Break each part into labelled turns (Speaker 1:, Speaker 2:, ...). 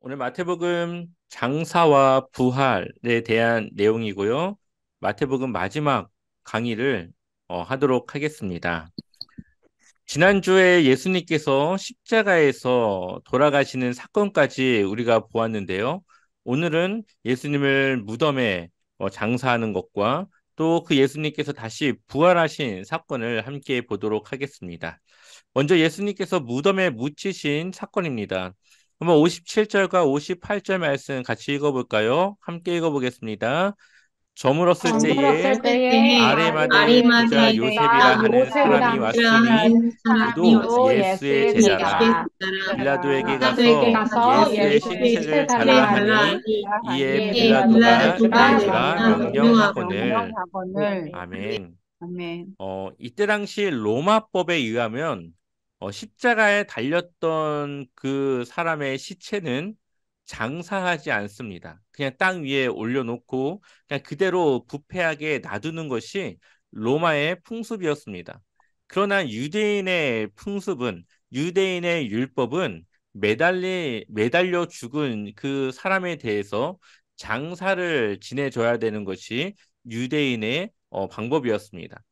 Speaker 1: 오늘 마태복음 장사와 부활에 대한 내용이고요. 마태복음 마지막 강의를 하도록 하겠습니다. 지난주에 예수님께서 십자가에서 돌아가시는 사건까지 우리가 보았는데요. 오늘은 예수님을 무덤에 장사하는 것과 또 그 예수님께서 다시 부활하신 사건을 함께 보도록 하겠습니다. 먼저 예수님께서 무덤에 묻히신 사건입니다. 한번 57절과 58절 말씀 같이 읽어볼까요? 함께 읽어보겠습니다. 저물었을 때에
Speaker 2: 저물었을 때에
Speaker 1: 아리마대 부자
Speaker 2: 아리마대
Speaker 1: 요셉이라
Speaker 2: 부자
Speaker 1: 하는 사람이
Speaker 2: 요셉이라
Speaker 1: 왔으니
Speaker 2: 하는 사람이
Speaker 1: 그도
Speaker 2: 왔으니
Speaker 3: 또
Speaker 1: 예수의
Speaker 3: 예수의
Speaker 1: 제자라.
Speaker 3: 제자라.
Speaker 1: 빌라도에게
Speaker 2: 빌라도에게
Speaker 1: 가서
Speaker 2: 가서
Speaker 1: 예수의
Speaker 2: 예수의
Speaker 1: 시체를
Speaker 2: 시체를
Speaker 1: 달라
Speaker 2: 달라
Speaker 1: 하니
Speaker 2: 하니
Speaker 1: 이에
Speaker 3: 하니
Speaker 2: 이에
Speaker 1: 빌라도가
Speaker 2: 빌라도가
Speaker 1: 내주라
Speaker 2: 내주라
Speaker 1: 명령하거늘.
Speaker 3: 명령하거늘.
Speaker 1: 아멘.
Speaker 3: 아멘.
Speaker 1: 이때 당시 로마법에 의하면 십자가에 달렸던 그 사람의 시체는 장사하지 않습니다. 그냥 땅 위에 올려놓고 그냥 그대로 부패하게 놔두는 것이 로마의 풍습이었습니다. 그러나 유대인의 풍습은, 유대인의 율법은 매달려 죽은 그 사람에 대해서 장사를 지내줘야 되는 것이 유대인의 방법이었습니다.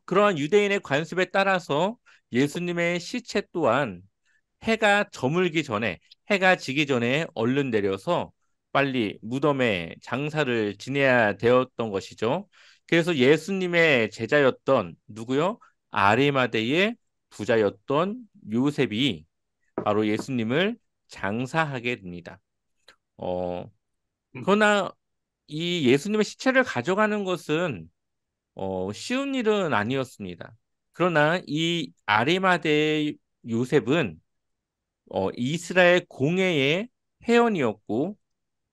Speaker 1: 그러한 유대인의 관습에 따라서 예수님의 시체 또한 해가 저물기 전에, 해가 지기 전에 얼른 내려서 빨리 무덤에 장사를 지내야 되었던 것이죠. 그래서 예수님의 제자였던 누구요? 아리마대의 부자였던 요셉이 바로 예수님을 장사하게 됩니다. 어, 그러나 이 예수님의 시체를 가져가는 것은 쉬운 일은 아니었습니다. 그러나 이 아리마대 요셉은 이스라엘 공회의 회원이었고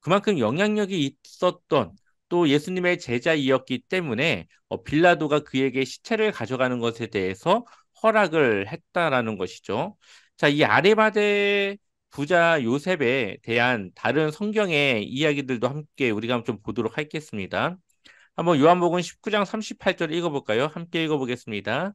Speaker 1: 그만큼 영향력이 있었던 또 예수님의 제자이었기 때문에 빌라도가 그에게 시체를 가져가는 것에 대해서 허락을 했다라는 것이죠. 자, 이 아리마대 부자 요셉에 대한 다른 성경의 이야기들도 함께 우리가 좀 보도록 하겠습니다. 한번 요한복음 19장 38절 읽어볼까요? 함께 읽어보겠습니다.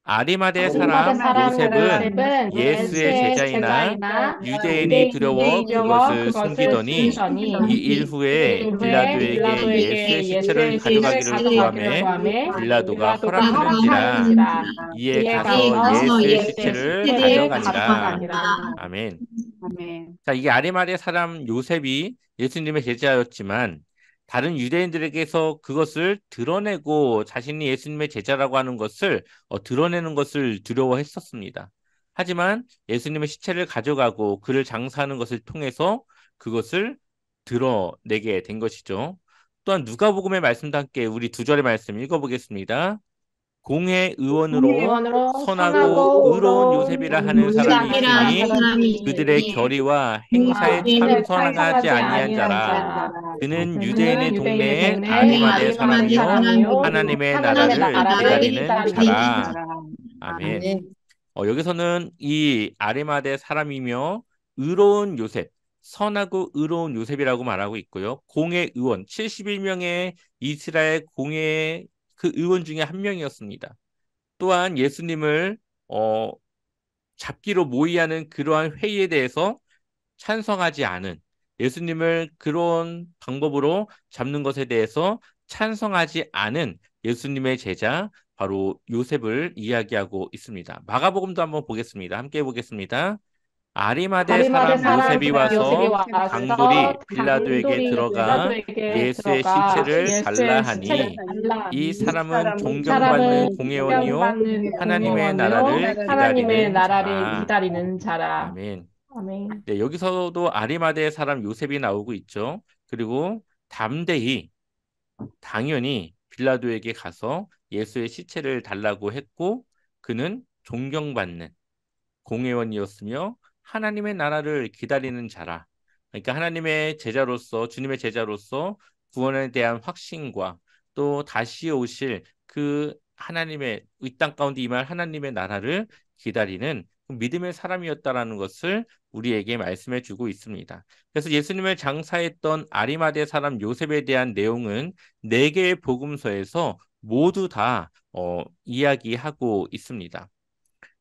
Speaker 1: 아리마대
Speaker 2: 아리마대
Speaker 1: 사람
Speaker 2: 사람
Speaker 1: 요셉은
Speaker 2: 요셉은
Speaker 1: 예수의
Speaker 2: 예수의
Speaker 1: 제자이나
Speaker 2: 제자이나
Speaker 1: 유대인이 두려워
Speaker 2: 유대인이 두려워
Speaker 1: 그것을
Speaker 2: 그것을
Speaker 1: 숨기더니
Speaker 2: 숨기더니
Speaker 1: 이 일 후에
Speaker 2: 이일 후에
Speaker 1: 빌라도에게 예수의
Speaker 2: 빌라도에게
Speaker 1: 시체를
Speaker 2: 예수의 시체를
Speaker 1: 가져가기를
Speaker 2: 가져가기를
Speaker 1: 구하매
Speaker 2: 구하매
Speaker 1: 빌라도가
Speaker 2: 빌라도가
Speaker 1: 허락하는지라.
Speaker 2: 허락하는지라.
Speaker 1: 이에
Speaker 2: 이에
Speaker 1: 가서
Speaker 2: 가서
Speaker 1: 예수의
Speaker 2: 예수의
Speaker 1: 시체를
Speaker 2: 시체를
Speaker 1: 가져가니라.
Speaker 2: 가져가니라.
Speaker 1: 아멘.
Speaker 3: 아멘.
Speaker 1: 자, 이게 아리마대 사람 요셉이 예수님의 제자였지만 다른 유대인들에게서 그것을 드러내고 자신이 예수님의 제자라고 하는 것을 드러내는 것을 두려워했었습니다. 하지만 예수님의 시체를 가져가고 그를 장사하는 것을 통해서 그것을 드러내게 된 것이죠. 또한 누가복음의 말씀도 함께 우리 두 절의 말씀 읽어보겠습니다. 공회 의원으로
Speaker 2: 의원으로
Speaker 1: 선하고
Speaker 2: 선하고
Speaker 1: 의로운
Speaker 2: 의로운
Speaker 1: 요셉이라 하는 사람이
Speaker 2: 요셉이라 하는
Speaker 1: 있으니
Speaker 2: 사람이
Speaker 1: 그들의
Speaker 2: 있으니
Speaker 1: 결의와 행사에
Speaker 2: 행사에
Speaker 1: 참선하지
Speaker 2: 찬성하지
Speaker 1: 아니한
Speaker 2: 아니한
Speaker 1: 자라.
Speaker 2: 자라.
Speaker 1: 그는 유대인의
Speaker 2: 그는 유대인의
Speaker 1: 동네의
Speaker 2: 동네
Speaker 1: 아리마대
Speaker 2: 아리마대
Speaker 1: 사람이요
Speaker 2: 사람이요
Speaker 1: 하나님의
Speaker 2: 하나님의
Speaker 1: 나라를
Speaker 2: 나라를
Speaker 1: 기다리는
Speaker 2: 기다리는
Speaker 1: 자라.
Speaker 2: 자라.
Speaker 1: 아멘.
Speaker 3: 아멘.
Speaker 1: 여기서는 이 아리마대 사람이며 의로운 요셉, 선하고 의로운 요셉이라고 말하고 있고요. 공회 의원, 71명의 이스라엘 공회의 그 의원 중에 한 명이었습니다. 또한 예수님을 어, 잡기로 모의하는 그러한 회의에 대해서 찬성하지 않은, 예수님을 그런 방법으로 잡는 것에 대해서 찬성하지 않은 예수님의 제자 바로 요셉을 이야기하고 있습니다. 마가복음도 한번 보겠습니다. 함께 보겠습니다. 아리마대
Speaker 2: 아리마대
Speaker 1: 사람
Speaker 2: 사람
Speaker 1: 요셉이
Speaker 2: 요셉이
Speaker 1: 와서
Speaker 2: 와서
Speaker 1: 강돌이 빌라도에게
Speaker 2: 강돌이
Speaker 1: 들어가
Speaker 2: 빌라도에게
Speaker 1: 예수의
Speaker 2: 들어가
Speaker 1: 시체를 달라
Speaker 2: 예수의 시체를
Speaker 1: 하니
Speaker 2: 달라
Speaker 1: 이
Speaker 2: 하니
Speaker 1: 사람은
Speaker 2: 이
Speaker 1: 존경받는
Speaker 2: 사람은
Speaker 1: 공회원이요
Speaker 2: 존경받는
Speaker 1: 하나님의
Speaker 2: 공회원이요
Speaker 1: 나라를
Speaker 2: 하나님의
Speaker 1: 기다리는
Speaker 2: 나라를
Speaker 1: 자라.
Speaker 2: 기다리는 자라.
Speaker 1: 아멘.
Speaker 2: 아멘.
Speaker 1: 네, 여기서도 아리마대 사람 요셉이 나오고 있죠. 그리고 담대히 당연히 빌라도에게 가서 예수의 시체를 달라고 했고 그는 존경받는 공회원이었으며 하나님의 나라를 기다리는 자라. 그러니까 하나님의 제자로서 주님의 제자로서 구원에 대한 확신과 또 다시 오실 그 하나님의 이 땅 가운데 임할 하나님의 나라를 기다리는 그 믿음의 사람이었다라는 것을 우리에게 말씀해 주고 있습니다. 그래서 예수님을 장사했던 아리마대 사람 요셉에 대한 내용은 네 개의 복음서에서 모두 다 이야기하고 있습니다.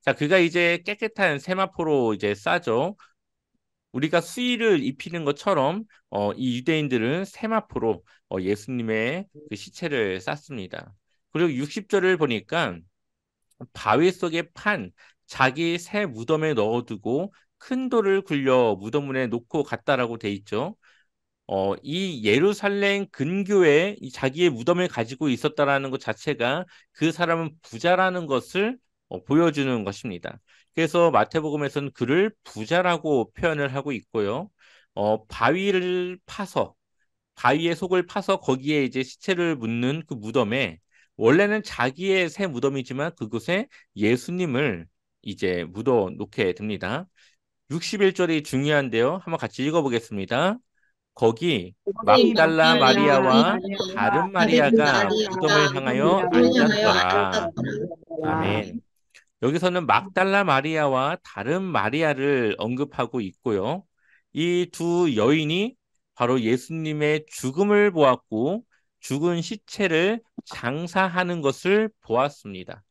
Speaker 1: 자, 그가 이제 깨끗한 세마포로 이제 싸죠. 우리가 수의를 입히는 것처럼 이 유대인들은 세마포로 예수님의 그 시체를 쌌습니다. 그리고 60절을 보니까 바위 속에 판 자기 새 무덤에 넣어두고 큰 돌을 굴려 무덤문에 놓고 갔다라고 돼 있죠. 이 예루살렘 근교에 이 자기의 무덤을 가지고 있었다라는 것 자체가 그 사람은 부자라는 것을 보여주는 것입니다. 그래서 마태복음에서는 그를 부자라고 표현을 하고 있고요. 바위를 파서 바위의 속을 파서 거기에 이제 시체를 묻는 그 무덤에 원래는 자기의 새 무덤이지만 그곳에 예수님을 이제 묻어 놓게 됩니다. 61절이 중요한데요. 한번 같이 읽어보겠습니다. 거기
Speaker 3: 거기
Speaker 1: 막달라
Speaker 3: 막달라
Speaker 1: 마리아와
Speaker 3: 마리아와
Speaker 1: 다른
Speaker 2: 다른
Speaker 1: 마리아가 무덤을
Speaker 2: 마리아가
Speaker 1: 향하여
Speaker 2: 무덤을 향하여
Speaker 1: 앉았더라.
Speaker 2: 앉았더라.
Speaker 1: 아멘. 여기서는 막달라 마리아와 다른 마리아를 언급하고 있고요. 이 두 여인이 바로 예수님의 죽음을 보았고 죽은 시체를 장사하는 것을 보았습니다.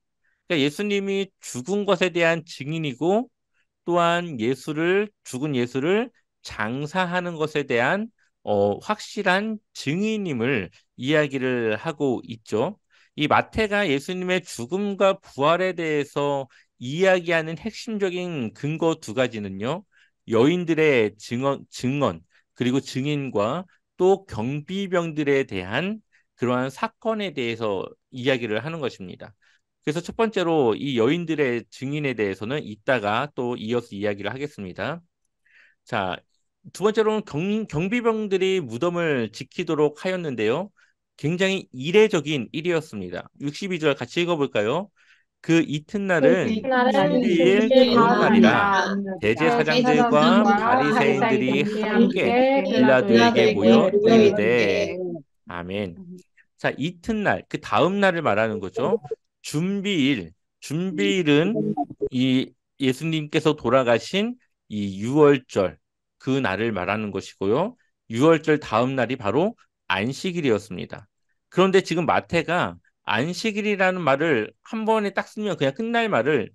Speaker 1: 그러니까 예수님이 죽은 것에 대한 증인이고 또한 죽은 예수를 장사하는 것에 대한 확실한 증인임을 이야기를 하고 있죠. 이 마태가 예수님의 죽음과 부활에 대해서 이야기하는 핵심적인 근거 두 가지는요. 여인들의 증언 그리고 증인과 또 경비병들에 대한 그러한 사건에 대해서 이야기를 하는 것입니다. 그래서 첫 번째로 이 여인들의 증인에 대해서는 이따가 또 이어서 이야기를 하겠습니다. 자, 두 번째로는 경비병들이 무덤을 지키도록 하였는데요. 굉장히 이례적인 일이었습니다. 62절 같이 읽어볼까요? 그
Speaker 2: 그
Speaker 1: 이튿날은
Speaker 2: 이튿날은
Speaker 1: 준비일
Speaker 2: 준비일
Speaker 1: 다음
Speaker 2: 다음
Speaker 1: 날이라
Speaker 2: 날이라
Speaker 1: 대제사장들과
Speaker 2: 대제사장들과
Speaker 1: 바리새인들이
Speaker 2: 바리새인들이
Speaker 1: 함께
Speaker 2: 함께
Speaker 1: 빌라도에게
Speaker 2: 빌라도에게
Speaker 1: 모여
Speaker 2: 모여
Speaker 1: 이르되
Speaker 2: 이르되
Speaker 1: 아멘. 자, 이튿날, 그 다음 날을 말하는 거죠. 준비일, 준비일은 이 예수님께서 돌아가신 이 유월절, 그 날을 말하는 것이고요. 유월절 다음 날이 바로 안식일이었습니다. 그런데 지금 마태가 안식일이라는 말을 한 번에 딱 쓰면 그냥 끝날 말을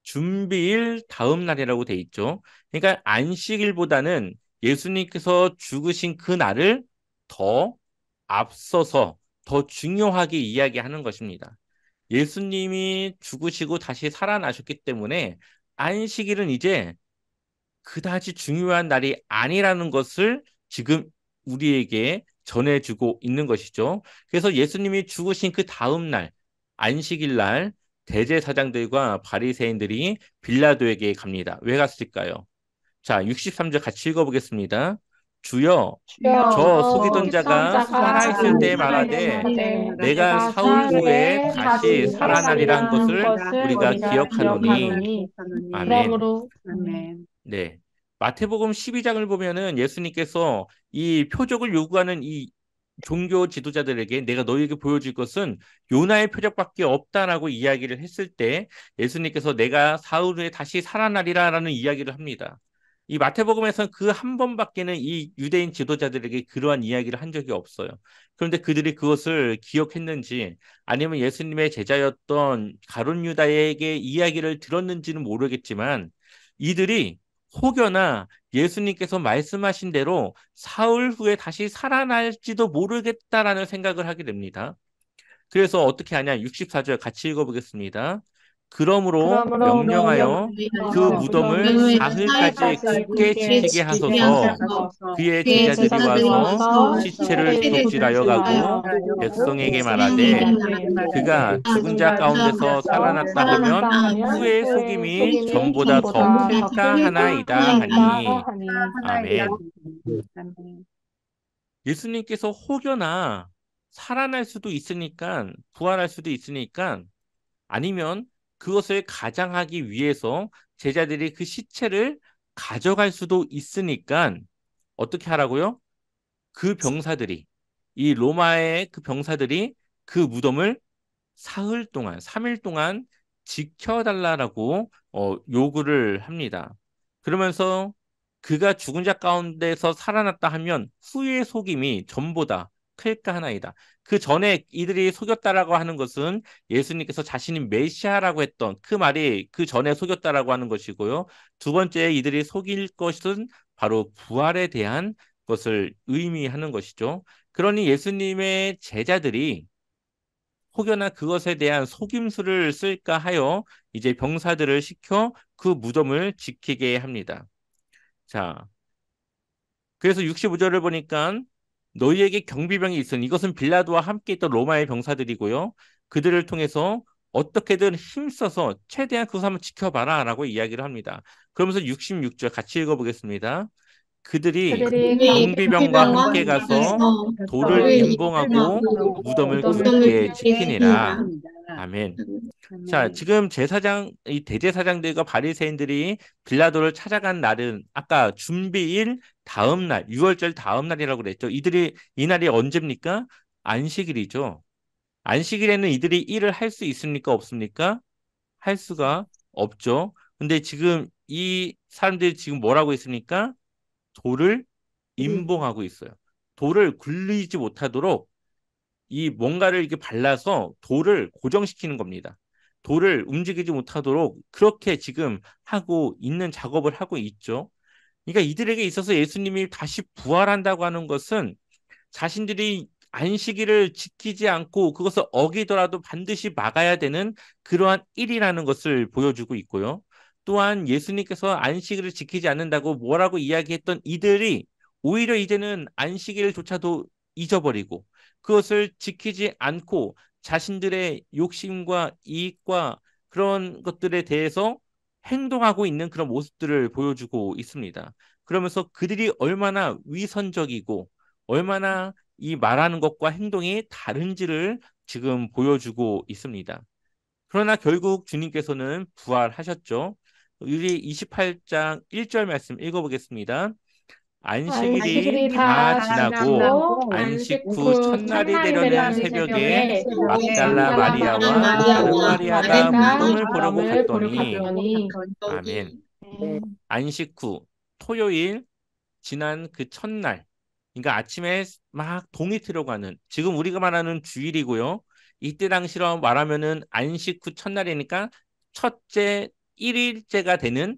Speaker 1: 준비일 다음 날이라고 돼 있죠. 그러니까 안식일보다는 예수님께서 죽으신 그 날을 더 앞서서 더 중요하게 이야기하는 것입니다. 예수님이 죽으시고 다시 살아나셨기 때문에 안식일은 이제 그다지 중요한 날이 아니라는 것을 지금 우리에게 전해주고 있는 것이죠. 그래서 예수님이 죽으신 그 다음 날, 안식일 날 대제사장들과 바리새인들이 빌라도에게 갑니다. 왜 갔을까요? 자, 63절 같이 읽어보겠습니다. 주여,
Speaker 2: 주여
Speaker 1: 저 속이던
Speaker 2: 속이던
Speaker 1: 자가
Speaker 2: 자가
Speaker 1: 살아있을 때
Speaker 2: 살아있을
Speaker 1: 말하되
Speaker 2: 때마다
Speaker 1: 내가
Speaker 2: 내가
Speaker 1: 사흘
Speaker 2: 사흘
Speaker 1: 후에
Speaker 2: 후에
Speaker 1: 다시
Speaker 2: 다시
Speaker 1: 살아나리란
Speaker 2: 살아나리라는
Speaker 1: 것을
Speaker 2: 것을
Speaker 1: 우리가
Speaker 2: 우리가
Speaker 1: 기억하노니
Speaker 2: 기억하노니
Speaker 1: 아멘.
Speaker 2: 그러므로
Speaker 3: 아멘.
Speaker 1: 네. 마태복음 12장을 보면은 예수님께서 이 표적을 요구하는 이 종교 지도자들에게 내가 너희에게 보여줄 것은 요나의 표적밖에 없다라고 이야기를 했을 때 예수님께서 내가 사흘 후에 다시 살아나리라라는 이야기를 합니다. 이 마태복음에서는 그 한 번밖에는 이 유대인 지도자들에게 그러한 이야기를 한 적이 없어요. 그런데 그들이 그것을 기억했는지 아니면 예수님의 제자였던 가룟 유다에게 이야기를 들었는지는 모르겠지만 이들이 혹여나 예수님께서 말씀하신 대로 사흘 후에 다시 살아날지도 모르겠다라는 생각을 하게 됩니다. 그래서 어떻게 하냐? 64절 같이 읽어보겠습니다. 그러므로
Speaker 2: 그러므로
Speaker 1: 명령하여 그
Speaker 2: 명령하여
Speaker 1: 무덤을
Speaker 2: 무덤을
Speaker 1: 사흘까지
Speaker 2: 사흘까지
Speaker 1: 굳게
Speaker 2: 굳게
Speaker 1: 지키게
Speaker 2: 지키게
Speaker 1: 하소서.
Speaker 2: 하소서
Speaker 1: 그의
Speaker 2: 그의
Speaker 1: 제자들이
Speaker 2: 제자들이
Speaker 1: 와서
Speaker 2: 와서
Speaker 1: 시체를
Speaker 2: 시체를
Speaker 1: 도둑질하여 가고
Speaker 2: 도둑질하여
Speaker 1: 백성에게
Speaker 2: 백성에게
Speaker 1: 말하되
Speaker 2: 말하되
Speaker 1: 그가 죽은 자
Speaker 2: 그가 죽은
Speaker 1: 가운데서
Speaker 2: 자에서
Speaker 1: 살아났다
Speaker 2: 살아났다
Speaker 1: 하면
Speaker 2: 하면
Speaker 1: 후의
Speaker 2: 후에
Speaker 1: 속임이
Speaker 2: 속임이
Speaker 1: 전보다 더
Speaker 2: 전보다 더
Speaker 1: 클까
Speaker 2: 클까
Speaker 1: 하나이다
Speaker 2: 하나이다
Speaker 1: 하니
Speaker 2: 하니
Speaker 1: 아멘.
Speaker 3: 아멘.
Speaker 1: 예수님께서 혹여나 살아날 수도 있으니까 부활할 수도 있으니까 아니면 그것을 가장하기 위해서 제자들이 그 시체를 가져갈 수도 있으니까 어떻게 하라고요? 그 병사들이 이 로마의 그 병사들이 그 무덤을 사흘 동안 3일 동안 지켜달라고 요구를 합니다. 그러면서 그가 죽은 자 가운데서 살아났다 하면 후의 속임이 전보다 클까 하나이다. 그 전에 이들이 속였다라고 하는 것은 예수님께서 자신이 메시아라고 했던 그 말이 그 전에 속였다라고 하는 것이고요. 두 번째 이들이 속일 것은 바로 부활에 대한 것을 의미하는 것이죠. 그러니 예수님의 제자들이 혹여나 그것에 대한 속임수를 쓸까 하여 이제 병사들을 시켜 그 무덤을 지키게 합니다. 자, 그래서 65절을 보니까 너희에게 경비병이 있으니 이것은 빌라도와 함께 있던 로마의 병사들이고요. 그들을 통해서 어떻게든 힘써서 최대한 그것을 한번 지켜봐라 라고 이야기를 합니다. 그러면서 66절 같이 읽어보겠습니다. 그들이 경비병과 함께 가서 돌을
Speaker 3: 돌을
Speaker 1: 임봉하고
Speaker 3: 임봉하고
Speaker 1: 무덤을
Speaker 3: 무덤을
Speaker 1: 굳게
Speaker 3: 굳게
Speaker 1: 지키니라.
Speaker 3: 지키니라.
Speaker 1: 아멘. 자,
Speaker 3: 아멘.
Speaker 1: 지금 이 대제사장들과 바리새인들이 빌라도를 찾아간 날은 아까 준비일 다음 날, 6월절 다음 날이라고 그랬죠. 이 날이 언제입니까? 안식일이죠. 안식일에는 이들이 일을 할 수 있습니까? 없습니까? 할 수가 없죠. 근데 지금 이 사람들이 지금 뭐라고 있습니까? 돌을 임봉하고 있어요. 돌을 굴리지 못하도록 이 뭔가를 이렇게 발라서 돌을 고정시키는 겁니다. 돌을 움직이지 못하도록 그렇게 지금 하고 있는 작업을 하고 있죠. 그러니까 이들에게 있어서 예수님이 다시 부활한다고 하는 것은 자신들이 안식일을 지키지 않고 그것을 어기더라도 반드시 막아야 되는 그러한 일이라는 것을 보여주고 있고요. 또한 예수님께서 안식일을 지키지 않는다고 뭐라고 이야기했던 이들이 오히려 이제는 안식일조차도 잊어버리고 그것을 지키지 않고 자신들의 욕심과 이익과 그런 것들에 대해서 행동하고 있는 그런 모습들을 보여주고 있습니다. 그러면서 그들이 얼마나 위선적이고 얼마나 이 말하는 것과 행동이 다른지를 지금 보여주고 있습니다. 그러나 결국 주님께서는 부활하셨죠. 우리 28장 1절 말씀 읽어보겠습니다. 안식일이
Speaker 2: 안식일이
Speaker 1: 다
Speaker 2: 다
Speaker 1: 지나고
Speaker 2: 지나고
Speaker 1: 안식 후
Speaker 2: 그
Speaker 1: 첫날이
Speaker 2: 첫날이
Speaker 1: 되려는
Speaker 2: 되려는
Speaker 1: 새벽에
Speaker 2: 새벽에
Speaker 1: 막달라
Speaker 2: 막달라
Speaker 1: 마리아와 다른
Speaker 2: 마리아와
Speaker 1: 마리아가
Speaker 2: 마리아가
Speaker 1: 무덤을 보려고
Speaker 2: 무덤을 보러
Speaker 1: 갔더니
Speaker 2: 갔더니
Speaker 1: 아멘. 안식 후 토요일 지난 그 첫날, 그러니까 아침에 막 동이 들어가는, 지금 우리가 말하는 주일이고요. 이때 당시로 말하면은 안식 후 첫날이니까 첫째 1일째가 되는,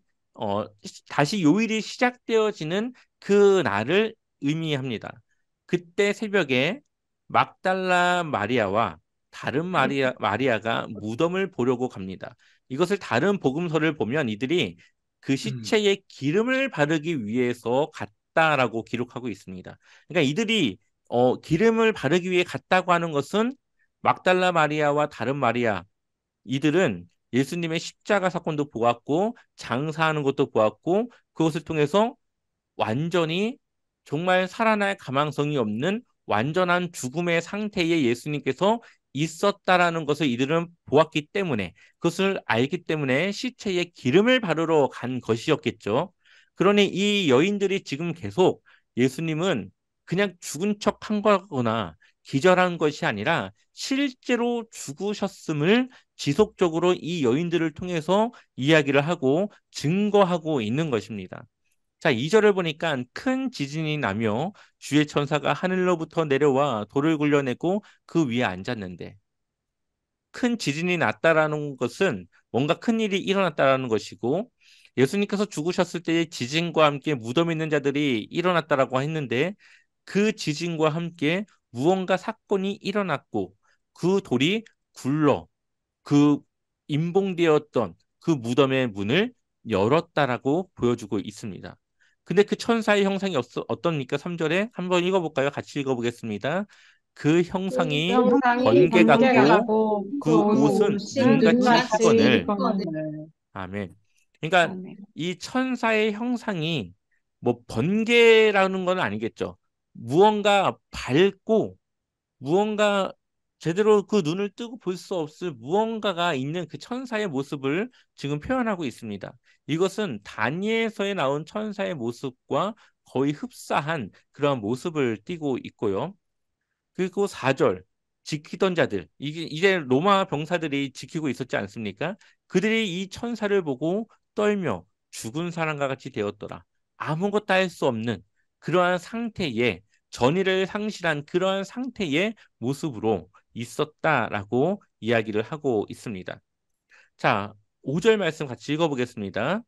Speaker 1: 다시 요일이 시작되어지는 그 날을 의미합니다. 그때 새벽에 막달라 마리아와 다른 마리아가 무덤을 보려고 갑니다. 이것을 다른 복음서를 보면 이들이 그 시체에 기름을 바르기 위해서 갔다라고 기록하고 있습니다. 그러니까 이들이 기름을 바르기 위해 갔다고 하는 것은 막달라 마리아와 다른 마리아 이들은 예수님의 십자가 사건도 보았고 장사하는 것도 보았고 그것을 통해서 완전히 정말 살아날 가망성이 없는 완전한 죽음의 상태에 예수님께서 있었다라는 것을 이들은 보았기 때문에 그것을 알기 때문에 시체에 기름을 바르러 간 것이었겠죠. 그러니 이 여인들이 지금 계속 예수님은 그냥 죽은 척 한 거거나 기절한 것이 아니라 실제로 죽으셨음을 지속적으로 이 여인들을 통해서 이야기를 하고 증거하고 있는 것입니다. 자, 2절을 보니까 큰 지진이 나며 주의 천사가 하늘로부터 내려와 돌을 굴려내고 그 위에 앉았는데 큰 지진이 났다라는 것은 뭔가 큰 일이 일어났다라는 것이고 예수님께서 죽으셨을 때의 지진과 함께 무덤에 있는 자들이 일어났다라고 했는데 그 지진과 함께 무언가 사건이 일어났고 그 돌이 굴러 그 임봉되었던 그 무덤의 문을 열었다라고 보여주고 있습니다. 근데 그 천사의 형상이 어떻습니까? 3절에 한번 읽어볼까요? 같이 읽어보겠습니다. 그 형상이
Speaker 2: 형상이
Speaker 1: 번개
Speaker 2: 번개가
Speaker 1: 같고
Speaker 2: 가고
Speaker 1: 그
Speaker 2: 그
Speaker 1: 옷은
Speaker 2: 옷은
Speaker 1: 눈같이
Speaker 2: 눈같이
Speaker 1: 희건을
Speaker 2: 희건을
Speaker 1: 아멘. 그러니까
Speaker 3: 아멘.
Speaker 1: 이 천사의 형상이 뭐 번개라는 건 아니겠죠. 무언가 밝고 무언가 제대로 그 눈을 뜨고 볼 수 없을 무언가가 있는 그 천사의 모습을 지금 표현하고 있습니다. 이것은 다니엘서에 나온 천사의 모습과 거의 흡사한 그런 모습을 띠고 있고요. 그리고 4절 지키던 자들 이게 이제 로마 병사들이 지키고 있었지 않습니까? 그들이 이 천사를 보고 떨며 죽은 사람과 같이 되었더라. 아무것도 할 수 없는 그러한 상태에 전의를 상실한 그러한 상태의 모습으로 있었다라고 이야기를 하고 있습니다. 자, 5절 말씀 같이 읽어보겠습니다.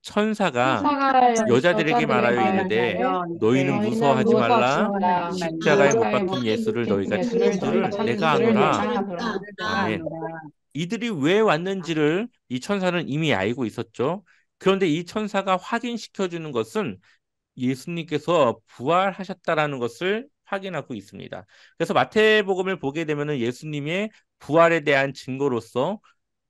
Speaker 1: 천사가
Speaker 2: 천사가
Speaker 1: 여자들에게
Speaker 2: 여자들에게
Speaker 1: 말하여
Speaker 3: 말하여
Speaker 1: 이르되
Speaker 2: 이르되
Speaker 1: 너희는
Speaker 2: 너희는
Speaker 1: 무서워하지
Speaker 2: 무서워하지
Speaker 1: 말라.
Speaker 2: 말라.
Speaker 1: 십자가에 못
Speaker 2: 십자가에
Speaker 1: 박힌
Speaker 2: 못
Speaker 1: 예수를
Speaker 2: 박힌
Speaker 1: 너희가
Speaker 2: 예수를
Speaker 1: 찾는 줄을
Speaker 2: 너희가 찾는
Speaker 1: 내가
Speaker 2: 줄을
Speaker 1: 아노라.
Speaker 2: 내가 아노라.
Speaker 1: 아멘.
Speaker 3: 아노라.
Speaker 1: 이들이 왜 왔는지를 이 천사는 이미 알고 있었죠. 그런데 이 천사가 확인시켜 주는 것은 예수님께서 부활하셨다라는 것을 확인하고 있습니다. 그래서 마태복음을 보게 되면은 예수님의 부활에 대한 증거로서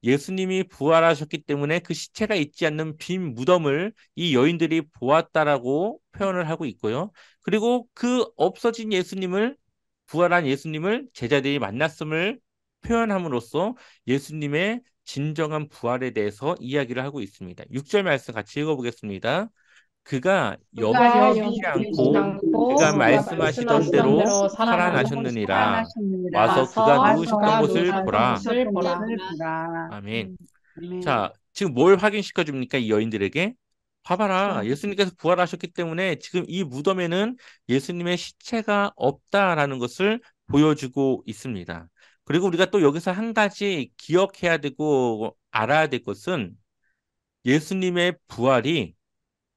Speaker 1: 예수님이 부활하셨기 때문에 그 시체가 있지 않는 빈 무덤을 이 여인들이 보았다라고 표현을 하고 있고요. 그리고 그 없어진 예수님을 부활한 예수님을 제자들이 만났음을 표현함으로써 예수님의 진정한 부활에 대해서 이야기를 하고 있습니다. 6절 말씀 같이 읽어보겠습니다. 그가 여기
Speaker 2: 그가
Speaker 3: 여기
Speaker 1: 계시지
Speaker 2: 여기 계시지
Speaker 1: 않고
Speaker 2: 않고
Speaker 1: 그가
Speaker 2: 그가
Speaker 1: 말씀하시던
Speaker 2: 말씀하시던
Speaker 1: 대로
Speaker 2: 대로
Speaker 1: 살아나셨느니라.
Speaker 3: 살아나셨느니라.
Speaker 1: 와서 그가
Speaker 2: 와서
Speaker 1: 누우셨던
Speaker 2: 그가
Speaker 1: 곳을
Speaker 2: 누우셨던
Speaker 1: 보라.
Speaker 2: 곳을 보라.
Speaker 3: 것을 보라.
Speaker 1: 아멘.
Speaker 3: 아멘.
Speaker 1: 자, 지금 뭘 확인시켜 줍니까? 이 여인들에게? 봐봐라. 예수님께서 부활하셨기 때문에 지금 이 무덤에는 예수님의 시체가 없다라는 것을 보여주고 있습니다. 그리고 우리가 또 여기서 한 가지 기억해야 되고 알아야 될 것은 예수님의 부활이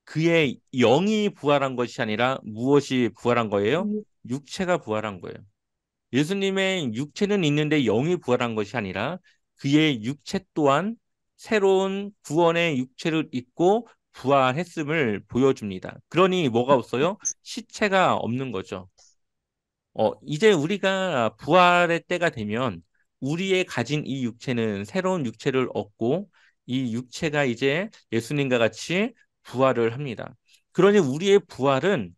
Speaker 1: 그의 영이 부활한 것이 아니라 무엇이 부활한 거예요? 육체가 부활한 거예요. 예수님의 육체는 있는데 영이 부활한 것이 아니라 그의 육체 또한 새로운 구원의 육체를 입고 부활했음을 보여줍니다. 그러니 뭐가 없어요? 시체가 없는 거죠. 이제 우리가 부활의 때가 되면 우리의 가진 이 육체는 새로운 육체를 얻고 이 육체가 이제 예수님과 같이 부활을 합니다. 그러니 우리의 부활은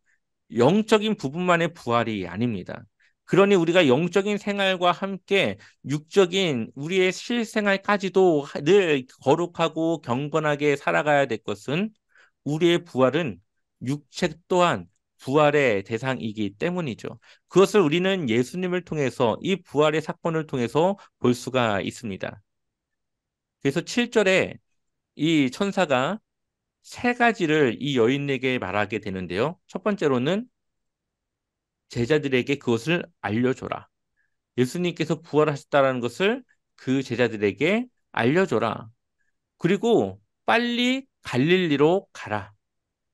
Speaker 1: 영적인 부분만의 부활이 아닙니다. 그러니 우리가 영적인 생활과 함께 육적인 우리의 실생활까지도 늘 거룩하고 경건하게 살아가야 될 것은 우리의 부활은 육체 또한 부활의 대상이기 때문이죠. 그것을 우리는 예수님을 통해서 이 부활의 사건을 통해서 볼 수가 있습니다. 그래서 7절에 이 천사가 세 가지를 이 여인에게 말하게 되는데요. 첫 번째로는 제자들에게 그것을 알려줘라. 예수님께서 부활하셨다는 것을 그 제자들에게 알려줘라. 그리고 빨리 갈릴리로 가라.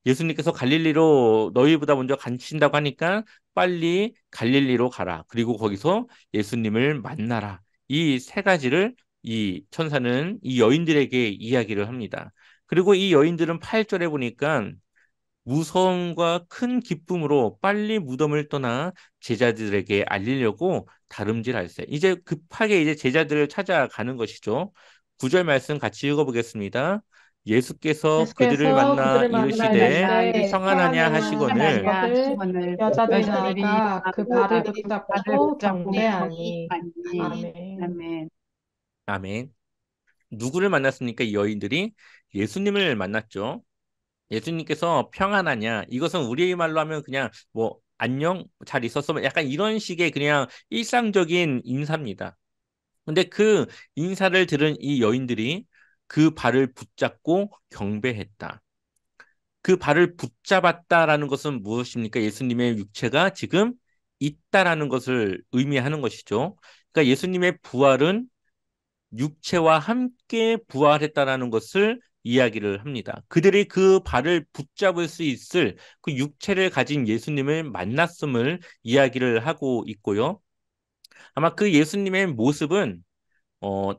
Speaker 1: 예수님께서 갈릴리로 너희보다 먼저 가신다고 하니까 빨리 갈릴리로 가라. 그리고 거기서 예수님을 만나라. 이 세 가지를 이 천사는 이 여인들에게 이야기를 합니다. 그리고 이 여인들은 8절에 보니까 무서움과 큰 기쁨으로 빨리 무덤을 떠나 제자들에게 알리려고 다름질하였어요. 이제 급하게 이제 제자들을 찾아가는 것이죠. 9절 말씀 같이 읽어보겠습니다. 예수께서 그들을
Speaker 2: 예수께서
Speaker 1: 만나
Speaker 2: 그들을 만나
Speaker 1: 이르시되
Speaker 2: 이르시되
Speaker 1: 평안하냐
Speaker 2: 평안하냐
Speaker 1: 하시거늘
Speaker 2: 하시거늘
Speaker 3: 하시거늘
Speaker 2: 여자들이
Speaker 3: 여자들이
Speaker 2: 나가 그
Speaker 3: 나보고
Speaker 2: 발을
Speaker 3: 발을
Speaker 2: 붙잡고
Speaker 3: 붙잡고
Speaker 2: 경배하니.
Speaker 3: 경배하니.
Speaker 2: 아멘.
Speaker 3: 아멘.
Speaker 1: 아멘. 누구를 만났습니까? 이 여인들이 예수님을 만났죠. 예수님께서 평안하냐? 이것은 우리의 말로 하면 그냥 뭐 안녕 잘 있었어 뭐 약간 이런 식의 그냥 일상적인 인사입니다. 근데 그 인사를 들은 이 여인들이 그 발을 붙잡고 경배했다. 그 발을 붙잡았다라는 것은 무엇입니까? 예수님의 육체가 지금 있다라는 것을 의미하는 것이죠. 그러니까 예수님의 부활은 육체와 함께 부활했다라는 것을 이야기를 합니다. 그들이 그 발을 붙잡을 수 있을 그 육체를 가진 예수님을 만났음을 이야기를 하고 있고요. 아마 그 예수님의 모습은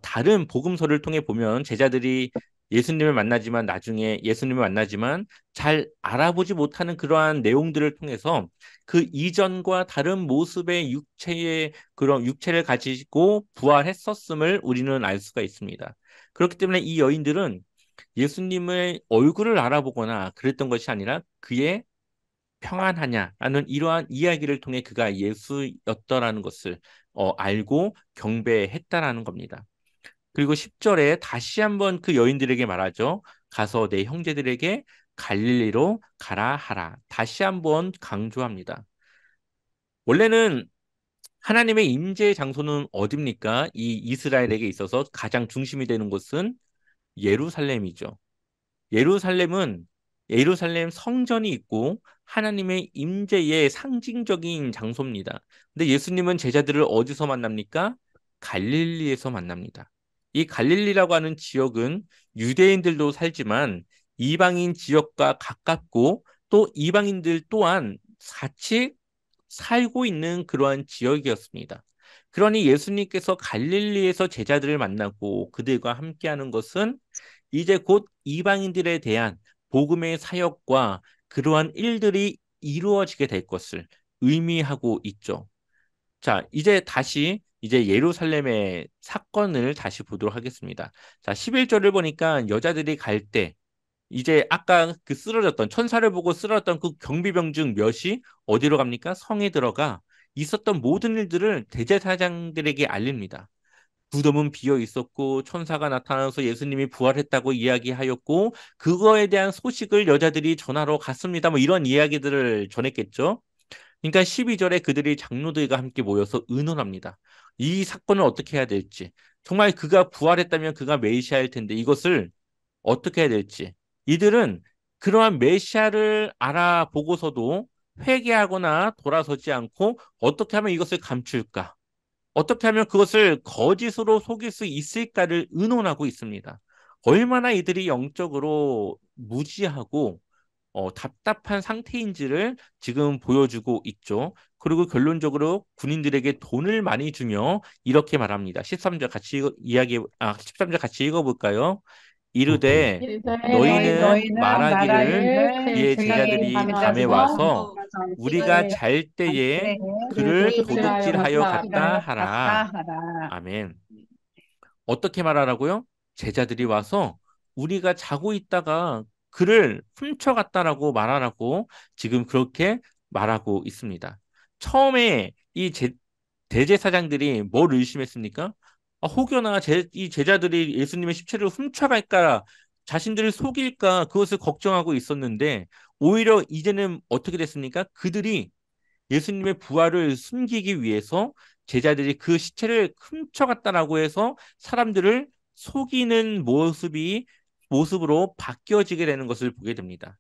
Speaker 1: 다른 복음서를 통해 보면 제자들이 예수님을 만나지만 나중에 예수님을 만나지만 잘 알아보지 못하는 그러한 내용들을 통해서 그 이전과 다른 모습의 육체의 그런 육체를 가지고 부활했었음을 우리는 알 수가 있습니다. 그렇기 때문에 이 여인들은 예수님의 얼굴을 알아보거나 그랬던 것이 아니라 그의 평안하냐라는 이러한 이야기를 통해 그가 예수였더라는 것을 알고 경배했다라는 겁니다. 그리고 10절에 다시 한번 그 여인들에게 말하죠. 가서 내 형제들에게 갈릴리로 가라 하라. 다시 한번 강조합니다. 원래는 하나님의 임재의 장소는 어디입니까? 이 이스라엘에게 있어서 가장 중심이 되는 곳은 예루살렘이죠. 예루살렘은 예루살렘 성전이 있고 하나님의 임재의 상징적인 장소입니다. 근데 예수님은 제자들을 어디서 만납니까? 갈릴리에서 만납니다. 이 갈릴리라고 하는 지역은 유대인들도 살지만 이방인 지역과 가깝고 또 이방인들 또한 같이 살고 있는 그러한 지역이었습니다. 그러니 예수님께서 갈릴리에서 제자들을 만나고 그들과 함께하는 것은 이제 곧 이방인들에 대한 복음의 사역과 그러한 일들이 이루어지게 될 것을 의미하고 있죠. 자, 이제 예루살렘의 사건을 다시 보도록 하겠습니다. 자, 11절을 보니까 여자들이 갈 때 이제 아까 그 쓰러졌던 천사를 보고 쓰러졌던 그 경비병 중 몇이 어디로 갑니까? 성에 들어가 있었던 모든 일들을 대제사장들에게 알립니다. 무덤은 비어 있었고 천사가 나타나서 예수님이 부활했다고 이야기하였고 그거에 대한 소식을 여자들이 전하러 갔습니다. 뭐 이런 이야기들을 전했겠죠. 그러니까 12절에 그들이 장로들과 함께 모여서 의논합니다. 이 사건을 어떻게 해야 될지. 정말 그가 부활했다면 그가 메시아일 텐데 이것을 어떻게 해야 될지. 이들은 그러한 메시아를 알아보고서도 회개하거나 돌아서지 않고 어떻게 하면 이것을 감출까? 어떻게 하면 그것을 거짓으로 속일 수 있을까를 의논하고 있습니다. 얼마나 이들이 영적으로 무지하고 답답한 상태인지를 지금 보여주고 있죠. 그리고 결론적으로 군인들에게 돈을 많이 주며 이렇게 말합니다. 13절 같이 13절 같이 읽어볼까요? 이르되
Speaker 2: 이르되
Speaker 1: 너희는
Speaker 3: 너희는
Speaker 1: 말하기를
Speaker 2: 말하기를
Speaker 3: 말하기를
Speaker 2: 그의
Speaker 1: 그의
Speaker 3: 그의
Speaker 2: 제자들이
Speaker 1: 제자들이
Speaker 2: 밤에
Speaker 1: 밤에
Speaker 2: 와서
Speaker 1: 와서
Speaker 3: 와서
Speaker 1: 우리가
Speaker 2: 그의
Speaker 1: 잘 때에
Speaker 3: 갈때
Speaker 2: 그를
Speaker 1: 그를
Speaker 2: 도둑질하여
Speaker 1: 도둑질하여
Speaker 2: 갔다.
Speaker 1: 갔다
Speaker 3: 도둑질하여 갔다
Speaker 1: 하라.
Speaker 3: 하라.
Speaker 1: 아멘. 어떻게 말하라고요? 제자들이 와서 우리가 자고 있다가 그를 훔쳐갔다라고 말하라고 지금 그렇게 말하고 있습니다. 처음에 대제사장들이 뭘 의심했습니까? 혹여나 이 제자들이 예수님의 십체를 훔쳐갈까, 자신들을 속일까, 그것을 걱정하고 있었는데, 오히려 이제는 어떻게 됐습니까? 그들이 예수님의 부활을 숨기기 위해서 제자들이 그 시체를 훔쳐갔다라고 해서 사람들을 속이는 모습으로 바뀌어지게 되는 것을 보게 됩니다.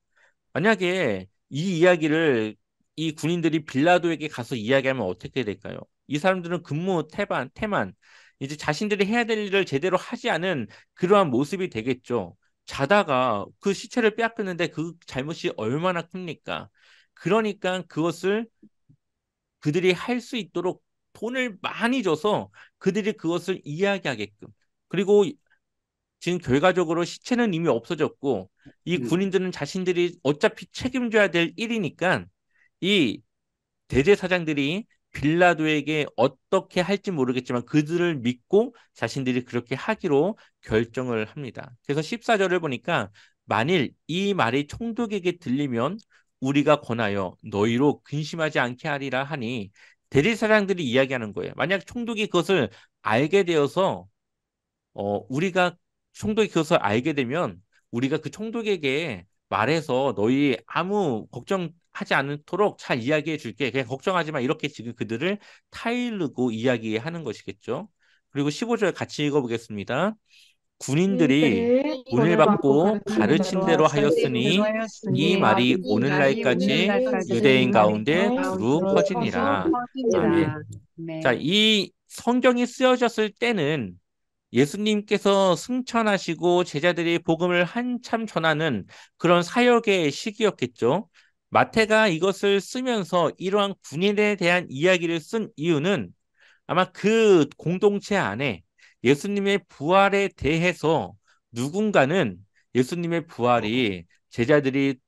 Speaker 1: 만약에 이 이야기를 이 군인들이 빌라도에게 가서 이야기하면 어떻게 될까요? 이 사람들은 태만, 이제 자신들이 해야 될 일을 제대로 하지 않은 그러한 모습이 되겠죠. 자다가 그 시체를 빼앗겼는데 그 잘못이 얼마나 큽니까? 그러니까 그것을 그들이 할 수 있도록 돈을 많이 줘서 그들이 그것을 이야기하게끔. 그리고 지금 결과적으로 시체는 이미 없어졌고 이
Speaker 3: 음.
Speaker 1: 군인들은 자신들이 어차피 책임져야 될 일이니까 이 대제사장들이 빌라도에게 어떻게 할지 모르겠지만 그들을 믿고 자신들이 그렇게 하기로 결정을 합니다. 그래서 14절을 보니까 만일 이 말이 총독에게 들리면 우리가 권하여 너희로 근심하지 않게 하리라 하니 대제사장들이 이야기하는 거예요. 만약 총독이 그것을 알게 되어서 우리가 총독이 그것을 알게 되면 우리가 그 총독에게 말해서 너희 아무 걱정하지 않도록 잘 이야기해 줄게. 그냥 걱정하지 마. 이렇게 지금 그들을 타이르고 이야기하는 것이겠죠. 그리고 15절 같이 읽어보겠습니다. 군인들이
Speaker 2: 이들이
Speaker 1: 돈을
Speaker 2: 돈을 받고
Speaker 1: 받고
Speaker 2: 가르치는 대로
Speaker 1: 가르친 대로
Speaker 2: 하였으니
Speaker 1: 하였으니 이
Speaker 3: 하였으니
Speaker 1: 말이
Speaker 2: 이 말이
Speaker 1: 오늘날까지
Speaker 3: 오늘날까지
Speaker 1: 유대인
Speaker 2: 오늘날까지
Speaker 1: 가운데
Speaker 3: 가운데
Speaker 1: 두루
Speaker 2: 두루
Speaker 3: 두루
Speaker 1: 퍼지니라. 아멘.
Speaker 3: 퍼지니라.
Speaker 1: 자,
Speaker 3: 아멘.
Speaker 1: 이 성경이 쓰여졌을 때는 예수님께서 승천하시고 제자들이 복음을 한참 전하는 그런 사역의 시기였겠죠. 마태가 이것을 쓰면서 이러한 군인에 대한 이야기를 쓴 이유는 아마 그 공동체 안에 예수님의 부활에 대해서 누군가는 예수님의 부활이 제자들이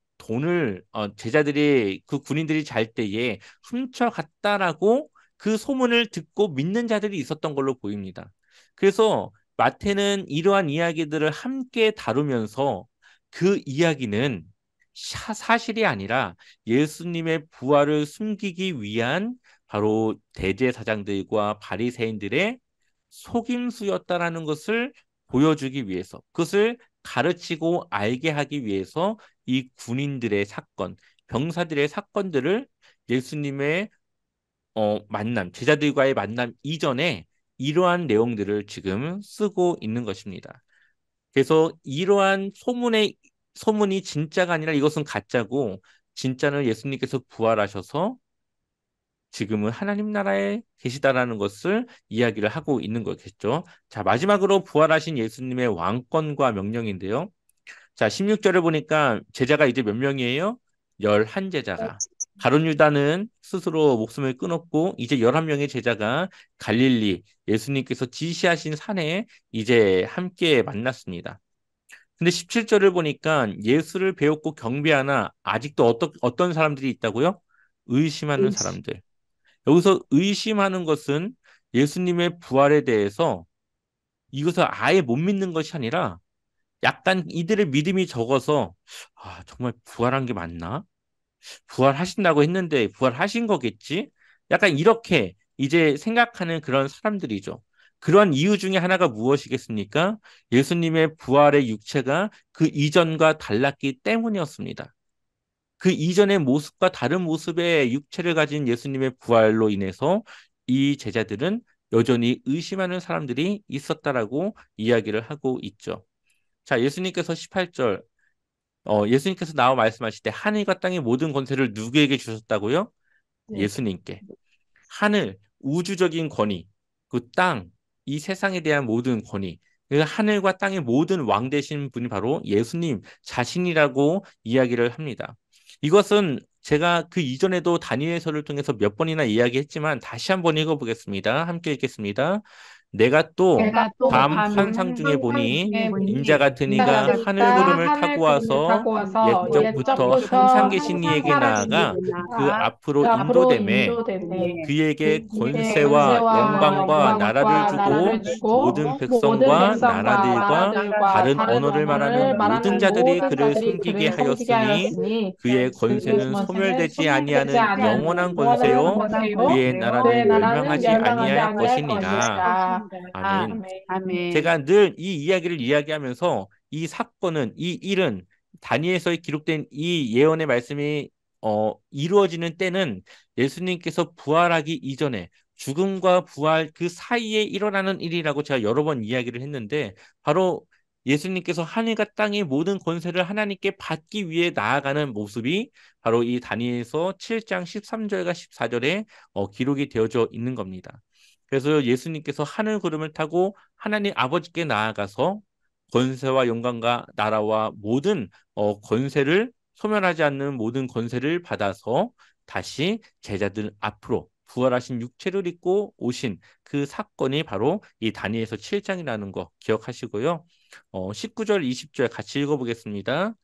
Speaker 1: 그 군인들이 잘 때에 훔쳐갔다라고 그 소문을 듣고 믿는 자들이 있었던 걸로 보입니다. 그래서 마태는 이러한 이야기들을 함께 다루면서 그 이야기는 사실이 아니라 예수님의 부활을 숨기기 위한 바로 대제사장들과 바리새인들의 속임수였다라는 것을 보여주기 위해서 그것을 가르치고 알게 하기 위해서 이 군인들의 사건, 병사들의 사건들을 예수님의 제자들과의 만남 이전에 이러한 내용들을 지금 쓰고 있는 것입니다. 그래서 이러한 소문이 진짜가 아니라 이것은 가짜고 진짜는 예수님께서 부활하셔서 지금은 하나님 나라에 계시다라는 것을 이야기를 하고 있는 거겠죠. 자, 마지막으로 부활하신 예수님의 왕권과 명령인데요. 자, 16절을 보니까 제자가 이제 몇 명이에요? 11제자가. 가룟 유다는 스스로 목숨을 끊었고 이제 11명의 제자가 갈릴리 예수님께서 지시하신 산에 이제 함께 만났습니다. 근데 17절을 보니까 예수를 배웠고 경배하나 아직도 어떤 사람들이 있다고요? 의심하는 사람들. 여기서 의심하는 것은 예수님의 부활에 대해서 이것을 아예 못 믿는 것이 아니라 약간 이들의 믿음이 적어서 아, 정말 부활한 게 맞나? 부활하신다고 했는데 부활하신 거겠지? 약간 이렇게 이제 생각하는 그런 사람들이죠. 그러한 이유 중에 하나가 무엇이겠습니까? 예수님의 부활의 육체가 그 이전과 달랐기 때문이었습니다. 그 이전의 모습과 다른 모습의 육체를 가진 예수님의 부활로 인해서 이 제자들은 여전히 의심하는 사람들이 있었다라고 이야기를 하고 있죠. 자, 예수님께서 18절, 예수님께서 나와 말씀하실 때 하늘과 땅의 모든 권세를 누구에게 주셨다고요?
Speaker 2: 네.
Speaker 1: 예수님께. 하늘, 우주적인 권위, 그 땅, 이 세상에 대한 모든 권위, 그 하늘과 땅의 모든 왕 되신 분이 바로 예수님 자신이라고 이야기를 합니다. 이것은 제가 그 이전에도 다니엘서를 통해서 몇 번이나 이야기했지만 다시 한번 읽어보겠습니다. 함께 읽겠습니다. 내가 또
Speaker 2: 내가 또
Speaker 1: 밤
Speaker 2: 밤
Speaker 1: 환상 중에
Speaker 2: 환상
Speaker 1: 보니
Speaker 2: 중에
Speaker 1: 인자
Speaker 2: 보니
Speaker 1: 같은
Speaker 2: 인자
Speaker 1: 이가
Speaker 2: 같은
Speaker 1: 하늘
Speaker 2: 이가
Speaker 1: 구름을 타고
Speaker 2: 하늘 구름을
Speaker 1: 와서
Speaker 2: 타고 와서
Speaker 1: 옛적부터 항상
Speaker 2: 옛적부터
Speaker 1: 계신
Speaker 2: 항상
Speaker 1: 이에게
Speaker 2: 살아계신
Speaker 1: 나아가 그
Speaker 2: 이가
Speaker 1: 앞으로
Speaker 2: 그 앞으로
Speaker 1: 인도됨에
Speaker 2: 인도됨에
Speaker 1: 그에게
Speaker 2: 그의
Speaker 1: 권세와
Speaker 2: 권세와
Speaker 1: 영광과 나라를
Speaker 2: 영광과
Speaker 1: 주고
Speaker 2: 나라를 주고
Speaker 1: 모든
Speaker 2: 모든
Speaker 1: 백성과
Speaker 2: 백성과
Speaker 1: 나라들과
Speaker 2: 나라들과
Speaker 1: 다른
Speaker 2: 다른
Speaker 1: 언어를
Speaker 2: 언어를
Speaker 1: 말하는 모든
Speaker 2: 말하는
Speaker 1: 자들이
Speaker 2: 모든
Speaker 1: 그를
Speaker 2: 자들이
Speaker 1: 섬기게
Speaker 2: 그를 섬기게
Speaker 1: 하였으니
Speaker 2: 하였으니
Speaker 1: 그의
Speaker 2: 그의
Speaker 1: 권세는
Speaker 2: 권세는
Speaker 1: 소멸되지
Speaker 2: 소멸되지
Speaker 1: 아니하는
Speaker 2: 아니하는
Speaker 1: 영원한
Speaker 2: 영원한
Speaker 1: 권세요
Speaker 2: 권세요
Speaker 1: 그의
Speaker 2: 그의
Speaker 1: 나라는
Speaker 2: 나라는
Speaker 1: 멸망하지
Speaker 2: 멸망하지
Speaker 1: 아니할
Speaker 2: 아니할
Speaker 1: 것이니라.
Speaker 2: 것이니라.
Speaker 1: 아멘.
Speaker 2: 아멘.
Speaker 3: 아멘.
Speaker 1: 제가 늘 이 이야기를 이야기하면서 이 사건은 이 일은 다니엘서에 기록된 이 예언의 말씀이 이루어지는 때는 예수님께서 부활하기 이전에 죽음과 부활 그 사이에 일어나는 일이라고 제가 여러 번 이야기를 했는데 바로 예수님께서 하늘과 땅의 모든 권세를 하나님께 받기 위해 나아가는 모습이 바로 이 다니엘서 7장 13절과 14절에 기록이 되어져 있는 겁니다. 그래서 예수님께서 하늘 구름을 타고 하나님 아버지께 나아가서 권세와 영광과 나라와 모든 권세를 소멸하지 않는 모든 권세를 받아서 다시 제자들 앞으로 부활하신 육체를 입고 오신 그 사건이 바로 이 다니엘서 7장이라는 거 기억하시고요. 19절, 20절 같이 읽어보겠습니다.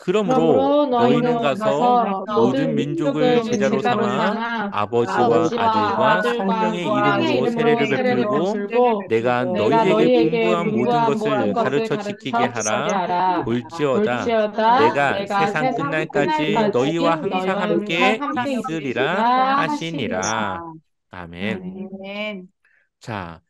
Speaker 1: 그러므로
Speaker 2: 그러므로
Speaker 1: 너희는
Speaker 2: 너희는
Speaker 1: 가서
Speaker 2: 가서
Speaker 1: 모든
Speaker 2: 모든
Speaker 1: 민족을
Speaker 2: 민족을
Speaker 1: 제자로
Speaker 2: 제자로
Speaker 1: 삼아
Speaker 2: 삼아
Speaker 1: 아버지와
Speaker 2: 아버지와
Speaker 1: 아들과
Speaker 2: 아들과
Speaker 1: 성령의
Speaker 2: 성령의
Speaker 1: 이름으로
Speaker 2: 이름으로
Speaker 1: 세례를
Speaker 2: 세례를
Speaker 1: 베풀고
Speaker 2: 베풀고
Speaker 1: 내가
Speaker 2: 내가
Speaker 1: 너희에게
Speaker 2: 너희에게
Speaker 1: 분부한 모든
Speaker 2: 분부한 모든
Speaker 1: 것을
Speaker 2: 것을
Speaker 1: 가르쳐 지키게
Speaker 2: 가르쳐 지키게
Speaker 1: 하라.
Speaker 2: 하라.
Speaker 1: 볼지어다
Speaker 2: 볼지어다
Speaker 1: 내가
Speaker 2: 내가
Speaker 1: 세상
Speaker 2: 세상
Speaker 1: 끝날까지
Speaker 2: 끝날까지
Speaker 1: 너희와 항상
Speaker 2: 너희와 항상
Speaker 1: 함께
Speaker 2: 함께
Speaker 1: 있으리라
Speaker 2: 있으리라 하시니라.
Speaker 1: 하시니라. 아멘.
Speaker 3: 아멘.
Speaker 1: 자,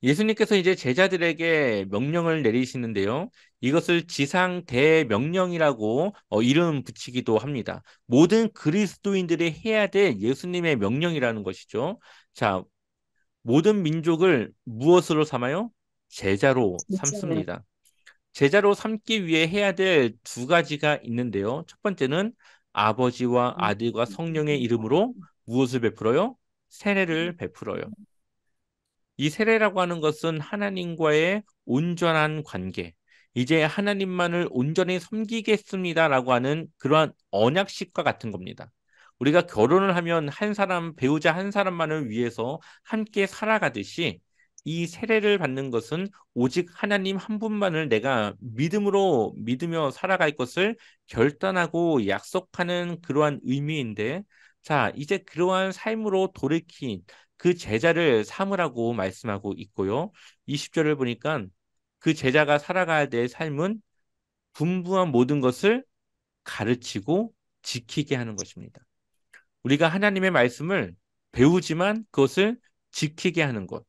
Speaker 1: 예수님께서 이제 제자들에게 명령을 내리시는데요. 이것을 지상 대명령이라고 이름 붙이기도 합니다. 모든 그리스도인들이 해야 될 예수님의 명령이라는 것이죠. 자, 모든 민족을 무엇으로 삼아요? 제자로 삼습니다. 제자로 삼기 위해 해야 될 두 가지가 있는데요. 첫 번째는 아버지와 아들과 성령의 이름으로 무엇을 베풀어요? 세례를 베풀어요. 이 세례라고 하는 것은 하나님과의 온전한 관계, 이제 하나님만을 온전히 섬기겠습니다라고 하는 그러한 언약식과 같은 겁니다. 우리가 결혼을 하면 한 사람, 배우자 한 사람만을 위해서 함께 살아가듯이 이 세례를 받는 것은 오직 하나님 한 분만을 내가 믿음으로 믿으며 살아갈 것을 결단하고 약속하는 그러한 의미인데, 자, 이제 그러한 삶으로 돌이킨 그 제자를 삼으라고 말씀하고 있고요. 20절을 보니까 그 제자가 살아가야 될 삶은 분부한 모든 것을 가르치고 지키게 하는 것입니다. 우리가 하나님의 말씀을 배우지만 그것을 지키게 하는 것.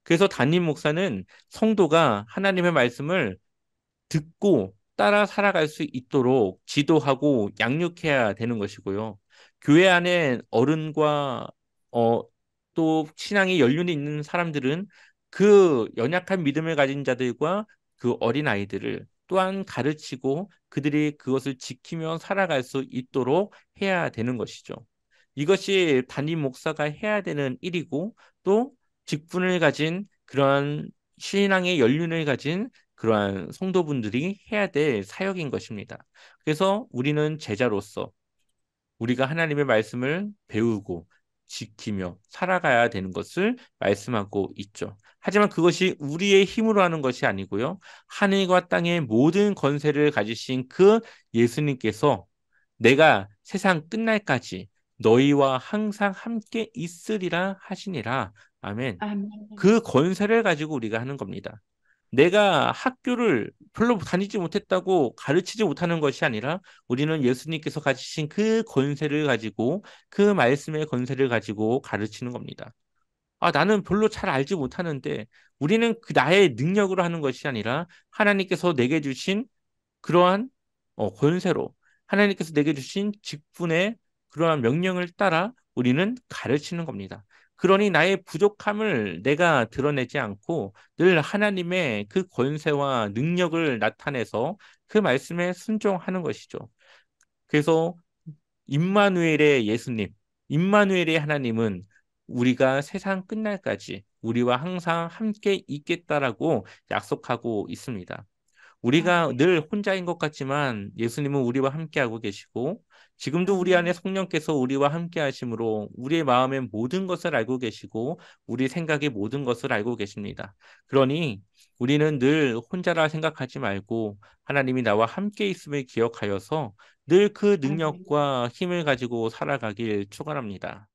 Speaker 1: 그래서 담임 목사는 성도가 하나님의 말씀을 듣고 따라 살아갈 수 있도록 지도하고 양육해야 되는 것이고요. 교회 안에 어른과 어, 또 신앙이 연륜이 있는 사람들은 그 연약한 믿음을 가진 자들과 그 어린 아이들을 또한 가르치고 그들이 그것을 지키며 살아갈 수 있도록 해야 되는 것이죠. 이것이 담임 목사가 해야 되는 일이고 또 직분을 가진 그러한 신앙의 연륜을 가진 그러한 성도분들이 해야 될 사역인 것입니다. 그래서 우리는 제자로서 우리가 하나님의 말씀을 배우고 지키며 살아가야 되는 것을 말씀하고 있죠. 하지만 그것이 우리의 힘으로 하는 것이 아니고요. 하늘과 땅의 모든 권세를 가지신 그 예수님께서 내가 세상 끝날까지 너희와 항상 함께 있으리라 하시니라. 아멘.
Speaker 3: 아멘.
Speaker 1: 그 권세를 가지고 우리가 하는 겁니다. 내가 학교를 별로 다니지 못했다고 가르치지 못하는 것이 아니라 우리는 예수님께서 가지신 그 권세를 가지고 그 말씀의 권세를 가지고 가르치는 겁니다. 아, 나는 별로 잘 알지 못하는데 우리는 그 나의 능력으로 하는 것이 아니라 하나님께서 내게 주신 그러한 권세로 하나님께서 내게 주신 직분의 그러한 명령을 따라 우리는 가르치는 겁니다. 그러니 나의 부족함을 내가 드러내지 않고 늘 하나님의 그 권세와 능력을 나타내서 그 말씀에 순종하는 것이죠. 그래서 임마누엘의 예수님, 임마누엘의 하나님은 우리가 세상 끝날까지 우리와 항상 함께 있겠다라고 약속하고 있습니다. 우리가
Speaker 3: 아멘.
Speaker 1: 늘 혼자인 것 같지만 예수님은 우리와 함께하고 계시고 지금도 우리 안에
Speaker 3: 아멘.
Speaker 1: 성령께서 우리와 함께 하심으로 우리의 마음의 모든 것을 알고 계시고 우리 생각의 모든 것을 알고 계십니다. 그러니 우리는 늘 혼자라 생각하지 말고 하나님이 나와 함께 있음을 기억하여서 늘 그
Speaker 3: 아멘.
Speaker 1: 능력과 힘을 가지고 살아가길 축원합니다.